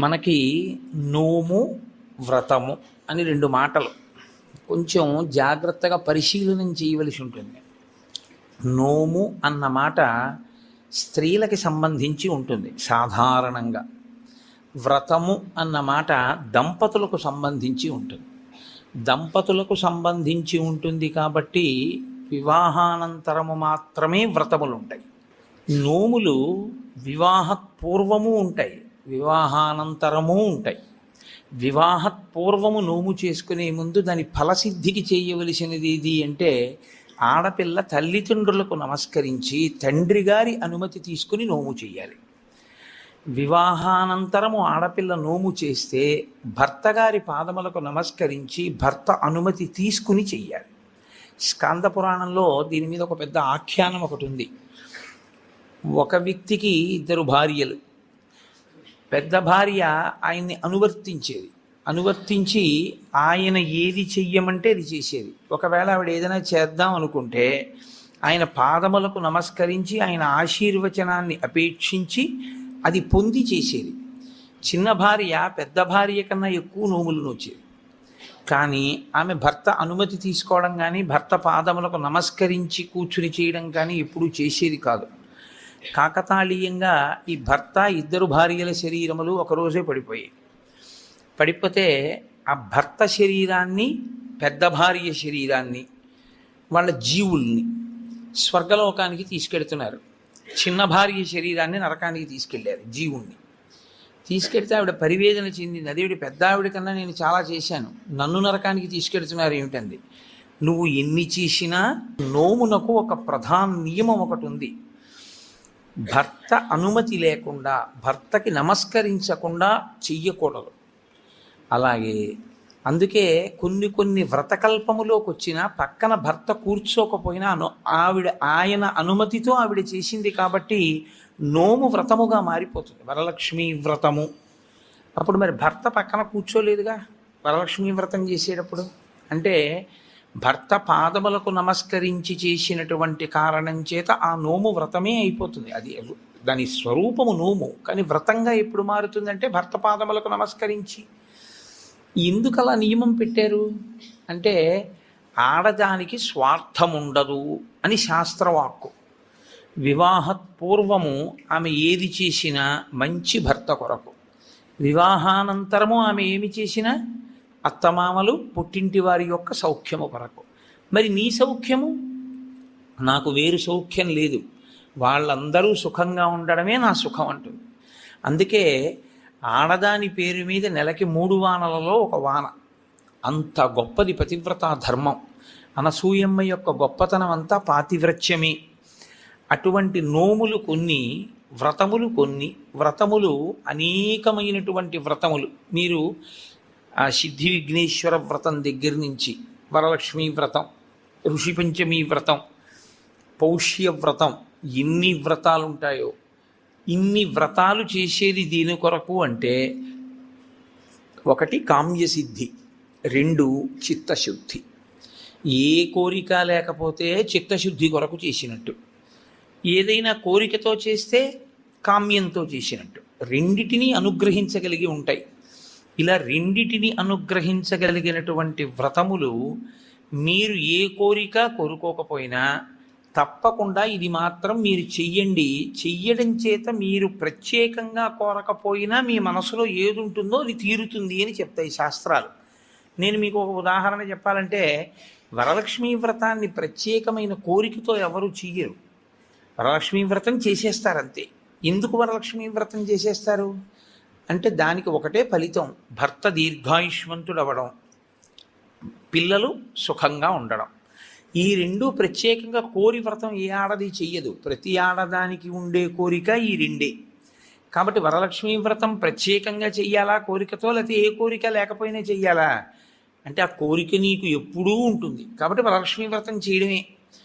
మనకి నోము వ్రతము అని రెండు మాటలు కొంచెం జాగ్రత్తగా పరిశీలనం చేయవలసి ఉంటుంది. నోము అన్న మాట స్త్రీలకి సంబంధించి ఉంటుంది సాధారణంగా. వ్రతము అన్న మాట దంపతులకు సంబంధించి ఉంటుంది. దంపతులకు సంబంధించి ఉంటుంది కాబట్టి వివాహానంతరము మాత్రమే వ్రతములు ఉంటాయి. నోములు వివాహపూర్వము ఉంటాయి, వివాహానంతరము ఉంటాయి. వివాహపూర్వము నోము చేసుకునే ముందు దాని ఫలసిద్ధికి చేయవలసినది ఏది అంటే ఆడపిల్ల తల్లిదండ్రులకు నమస్కరించి తండ్రి గారి అనుమతి తీసుకుని నోము చేయాలి. వివాహానంతరము ఆడపిల్ల నోము చేస్తే భర్త గారి పాదములకు నమస్కరించి భర్త అనుమతి తీసుకుని చెయ్యాలి. స్కాంద పురాణంలో దీని మీద ఒక పెద్ద ఆఖ్యానం ఒకటి ఉంది. ఒక వ్యక్తికి ఇద్దరు భార్యలు. పెద్ద భార్య ఆయన్ని అనువర్తించి ఆయన ఏది చెయ్యమంటే అది చేసేది. ఒకవేళ ఆవిడ ఏదైనా చేద్దాం అనుకుంటే ఆయన పాదములకు నమస్కరించి ఆయన ఆశీర్వచనాన్ని అపేక్షించి అది పొంది చేసేది. చిన్న భార్య పెద్ద భార్య కన్నా ఎక్కువ నోములు నోచేది. కానీ ఆమె భర్త అనుమతి తీసుకోవడం కానీ భర్త పాదములకు నమస్కరించి కూర్చుని చేయడం కానీ ఎప్పుడూ చేసేది కాదు. కాకతాళీయంగా ఈ భర్త ఇద్దరు భార్యల శరీరములు ఒకరోజే పడిపోతే ఆ భర్త శరీరాన్ని పెద్ద భార్య శరీరాన్ని వాళ్ళ జీవుల్ని స్వర్గలోకానికి తీసుకెడుతున్నారు. చిన్న భార్య శరీరాన్ని నరకానికి తీసుకెళ్ళారు. జీవుణ్ణి తీసుకెళ్తే ఆవిడ పరివేదన చెందింది. అదేవిడ పెద్ద ఆవిడ కన్నా నేను చాలా చేశాను, నన్ను నరకానికి తీసుకెడుతున్నారు ఏమిటంది. నువ్వు ఎన్ని చేసినా నోమునకు ఒక ప్రధాన నియమం ఒకటి ఉంది. భర్త అనుమతి లేకుండా భర్తకి నమస్కరించకుండా చెయ్యకూడదు. అలాగే అందుకే కొన్ని వ్రతకల్పములోకి వచ్చినా పక్కన భర్త కూర్చోకపోయినా ఆయన అనుమతితో ఆవిడ చేసింది కాబట్టి నోము వ్రతముగా మారిపోతుంది. వరలక్ష్మి వ్రతము అప్పుడు మరి భర్త పక్కన కూర్చోలేదుగా వరలక్ష్మి వ్రతం చేసేటప్పుడు. అంటే భర్త పాదములకు నమస్కరించి చేసినటువంటి కారణం చేత ఆ నోము వ్రతమే అయిపోతుంది. అది దాని స్వరూపము నోము, కానీ వ్రతంగా ఎప్పుడు మారుతుందంటే భర్త పాదములకు నమస్కరించి. ఎందుకు అలా నియమం పెట్టారు అంటే ఆడదానికి స్వార్థం ఉండదు అని శాస్త్రవాక్కు. వివాహపూర్వము ఆమె ఏది చేసినా మంచి భర్త కొరకు, వివాహానంతరము ఆమె ఏమి చేసినా అత్తమామలు పుట్టింటి వారి యొక్క సౌఖ్యము కొరకు. మరి నీ సౌఖ్యము? నాకు వేరు సౌఖ్యం లేదు, వాళ్ళందరూ సుఖంగా ఉండడమే నా సుఖం అంటుంది. అందుకే ఆడదాని పేరు మీద నెలకి 3 వానలలో ఒక వాన. అంత గొప్పది పతివ్రతా ధర్మం. అనసూయమ్మ యొక్క గొప్పతనం అంతా పాతివ్రత్యమే. అటువంటి నోములు కొన్ని, వ్రతములు కొన్ని. వ్రతములు అనేకమైనటువంటి వ్రతములు. మీరు ఆ సిద్ధి విఘ్నేశ్వర వ్రతం దగ్గర నుంచి వరలక్ష్మీ వ్రతం, ఋషి పంచమీ వ్రతం, పౌష్య వ్రతం, ఎన్ని వ్రతాలు ఉంటాయో. ఇన్ని వ్రతాలు చేసేది దీని కొరకు అంటే 1 కామ్యసిద్ధి, 2 చిత్తశుద్ధి. ఏ కోరిక లేకపోతే చిత్తశుద్ధి కొరకు చేసినట్టు, ఏదైనా కోరికతో చేస్తే కామ్యంతో చేసినట్టు. రెండిటినీ అనుగ్రహించగలిగి ఉంటాయి. ఇలా రెండిటిని అనుగ్రహించగలిగినటువంటి వ్రతములు మీరు ఏ కోరిక కోరుకోకపోయినా తప్పకుండా ఇది మాత్రం మీరు చెయ్యండి. చెయ్యడం చేత మీరు ప్రత్యేకంగా కోరకపోయినా మీ మనసులో ఏది ఉంటుందో అది తీరుతుంది అని చెప్తాయి శాస్త్రాలు. నేను మీకు ఒక ఉదాహరణ చెప్పాలంటే వరలక్ష్మీ వ్రతాన్ని ప్రత్యేకమైన కోరికతో ఎవరు చెయ్యరు. వరలక్ష్మీ వ్రతం చేసేస్తారంతే. ఎందుకు వరలక్ష్మీ వ్రతం చేసేస్తారు అంటే దానికి ఒకటే ఫలితం, భర్త దీర్ఘాయుష్మంతుడవడం, పిల్లలు సుఖంగా ఉండడం. ఈ 2 ప్రత్యేకంగా కోరి వ్రతం ఏ ఆడది చెయ్యదు. ప్రతి ఆడదానికి ఉండే కోరిక ఈ 2. కాబట్టి వరలక్ష్మీ వ్రతం ప్రత్యేకంగా చెయ్యాలా కోరికతో, లేకపోతే ఏ కోరిక లేకపోయినా చెయ్యాలా అంటే ఆ కోరిక నీకు ఎప్పుడూ ఉంటుంది కాబట్టి వరలక్ష్మీ వ్రతం చేయడమే.